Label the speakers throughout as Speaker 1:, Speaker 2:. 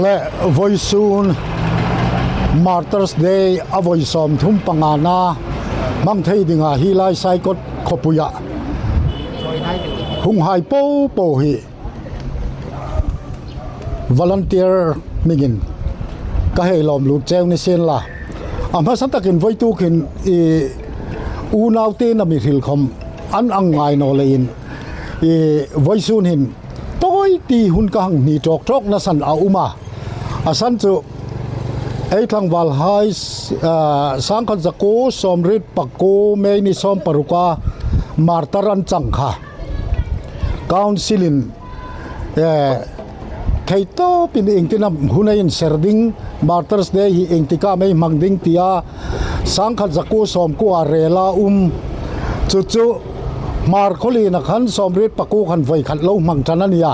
Speaker 1: และ Voisun Martyrs Day อวยสมทุมปังานามังเทดิงาฮีไลไซกดขปุยะหุงไฮโปโปฮีvolunteer มิกินก็ให้ลอมลุดเจ้าในเส้นละอำเภอสันตะกินไว้ตู้กินอูนาวเตนมิทิลคอมอันอังไงนอเลนไว้ซูนหินต้อยตีหุ่นกังนี่จอกนะสันอาอุมาอาสันจุไอ้ทางวาลไฮสังคันจะโกสมฤทธิ์ปะโกเมนิสมปรุกามาร์ตารันจังค่ะกาวน์ซิลินใครโตเป็นเองที่นำหุ่นยินเซอร์ดิงมาร์ตร์สเดย์เองที่ก้าไม่มังดิงที่สังขัดจักรสมกูอาเรลาจู่มาร์คลีนักขันสมฤทธิ์ปะกูขันไฟขัดเล่ามังจันนันยา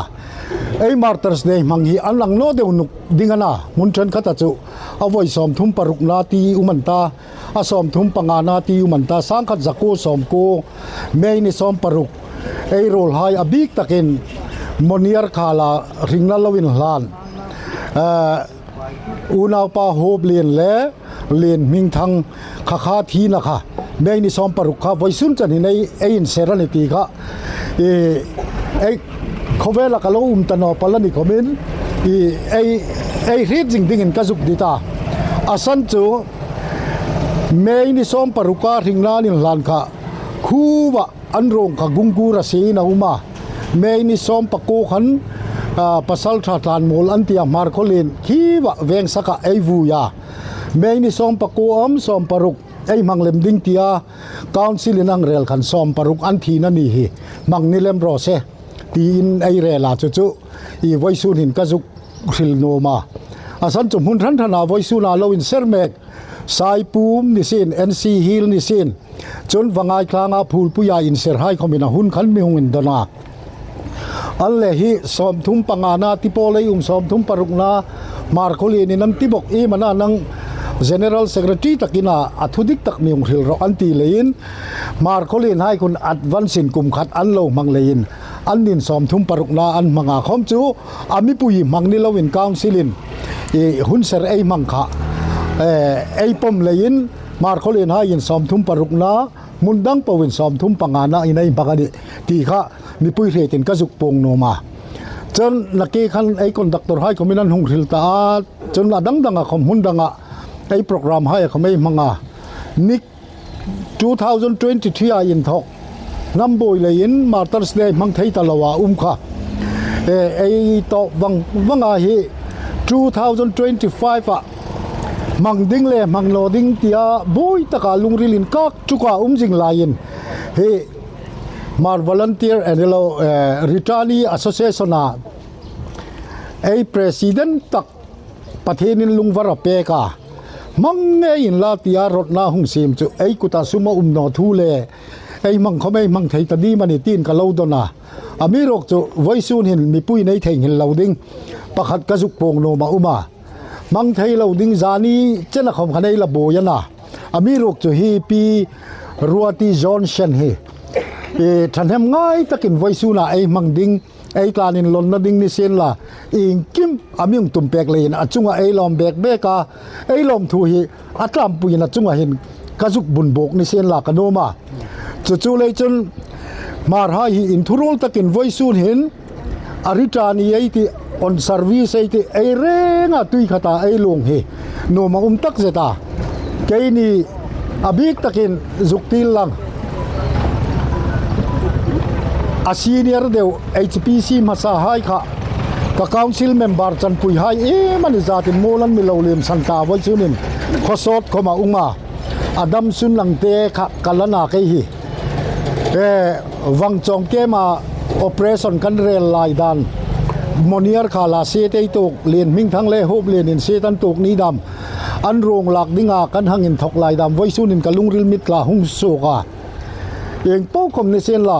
Speaker 1: ไอ้มาร์ตร์สเดย์มังฮีอันหลังโนเดวนุกดิงานามุนชันขัดจู่เอาไว้สมทุมปรุกนาตีอุมันตาอาสมทุมปังานาตีอุมันตาสังขัดจักรสมกูเมนิสมปรุกไอ้โรลไฮอบิกตะเกนมอนียร์คาลาริงนัลวินลานอูนาวปาโฮบเลียนเลียนมิงทังคาทีนะคะเมนิสอมปรุกค่ะไว้สุนจันในไอ้อินเซรันิตีค่ะไอ้เขาเวลากะโลตนอปลันิคอมินไอ้รีดจริงๆกันสุกดิตาอาสันจูเมนิสอมปรุกค่ะริงนานิลานค่ะคูวะอันรงค่ะกุงกูระสีนาอุมาเมนิสอมปะโกขันปัสสัลทาตานโมลอันเตียมาร์โคเลนคีวะเวงสักไอวูยาเมนิสอมปะโกสอมปรุกไอมังเลมดิงเตียกาวน์ซิลินังเรลขันสอมปรุกอันทีนันนี่ฮีมังนิเลมโรเซตีนไอเรลาจู่อีไวซูนินกะจุกริลโนมาอาสันจุมหุนทันธนาไวซูนาโลวินเซอร์เมกไซปูมนิสินเอ็นซีฮิลนิสินจนวังไอคลางอาพูลปุยาอินเซอร์ไฮคอมินาหุนขันมิฮุงินดนาอันเลหิสอมทุมปังานาติโปเลยสอมทุมปรุกนามาร์โคลีนินันติบกมันนัง General Secretary ตะกินาอัธุดิกตักมีหิลรออันตีเลนมาร์โคลีนให้คุณอัดวันสินกุมขัดอันโลมังเลนอันนินสอมทุมปรุกนาอันมังอาคอมจูอามิปุยมังนิลวินกาวน์ซิลินหุนเซรไอมังคะไอปมเลนมาร์โคลีนให้ยินสอมทุมปรุกนามุนดังปวินสอมทุมปังานาอินัยปักดิตีค่ะมีปุยเรตินกะจุกปงโนมาจนนักเกขันไอ้คนดักตอร์ให้เขาไม่นั่นหงหิลตาจนละดังคอมหุนดังไอ้โปรแกรมให้เขาไม่มังนิก2023อินทอกน้ำบอยเลยอินมาร์ตร์สเดย์มังไทยตลาวาค่ะไอ้ต่อวังฮี2025มังดิ้งเลยมังโลดิ้งเตียบอยตะกาลุงริลินกักจุกาจิงลายินเฮมาร์ volunteer and retiree association ไอ้ president ตักประเทศนินลุงวรเปกามังเงยินลาติยารถนาหุงเสียมจุไอ้กุตาสุมานอทูเลไอ้มังเขาไม่มังไทยตะดีมันตีนกะเลาดนาอามีรกจุไว้ซูนเห็นมีปุ้ยในไทยเห็นเราดิ้งประคัดกระจุกโปงโนมาอุมามังไทยเราดิ้งจานีเจนะคอมขันไอ้ละโบยนะอามีรกจุฮีปีรัวตีจอนเชนเฮท่านเห็นง่ายตะกินไว้ซูน่ะไอ้มังดิ้งไอ้กลานินลนนะดิ้งนี่เสียนละอิงกิมอามีงตุ่มเปกเลยนะจุงไอ้ลอมเบกเบกาไอ้ลอมทูฮีอัตลามปุยนะจุงเห็นกระจุกบุญโบกนี่เสียนละกันโนมาจู่ๆเลยจนมาหาฮีอินทุโรลตะกินไว้ซูนเห็นอาริจานีไอ้ที่ออนเซอร์วิสไอ้ที่ไอ้เรงะตุยขตาไอ้ลงเฮโนมาตักเจตาแกนี่อาบิกตะกินจุกติลลังอาซีเนียร์เดียว HPC มาสาให้ค่ะกับ Council Member จันปุยให้มันจะติดโมลันมิลเลมสันตาไว้ซุนินขอสดเข้ามามาอดัมซุนหลังเตะค่ะกันละนาเกฮีวังจงเกมา Operation กันเรลไลดันมอนียร์คาลาเซตไอตุกเลียนมิงทั้งเล่ฮบเลียนอินเซตันตุกนี้ดำอันโรงหลักดิ้งากันหังอินทอกไลดำไว้ซุนินกับลุงริลมิดลาหุงโซกาเองเป้าคมในเซนละ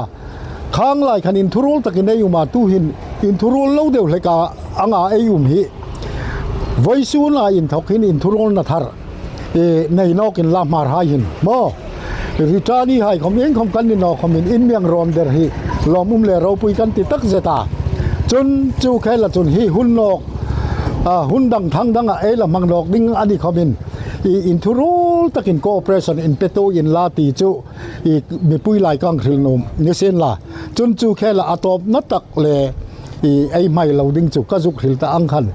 Speaker 1: ข้างไล่ขันอินทุโรลตะกินได้อยู่มาตู้หินอินทุโรลเล่าเดียวเลยกาอ่างไอยุมฮีไว้ซูน่าอินทอกหินอินทุโรลนัทาร์ในนอกอินลามาร์หาหินโมริจานีให้คอมเองคอมกันนินอคอมอินเมียงรอมเดอร์ฮีลอมุมเลเราปุยกันติดตักเจตาจนจู่แค่ละจนฮีหุ่นนอก hun dang thang dang a la mang lok ding ani khomin in thurul takin cooperation in peto in la ti chu I mi pui lai kang thril nom ni sen la chun chu khela atop na tak le ai mai lo ding chu ka juk thil ta ang khan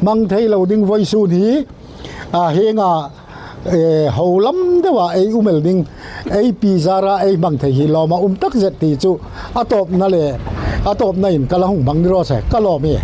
Speaker 1: mang thei lo ding voi su ni henga holam dewa umel ding pi zara bang thei hi lo ma tak zet ti chu atop na le atop na in kala hung bang ro se ka lo me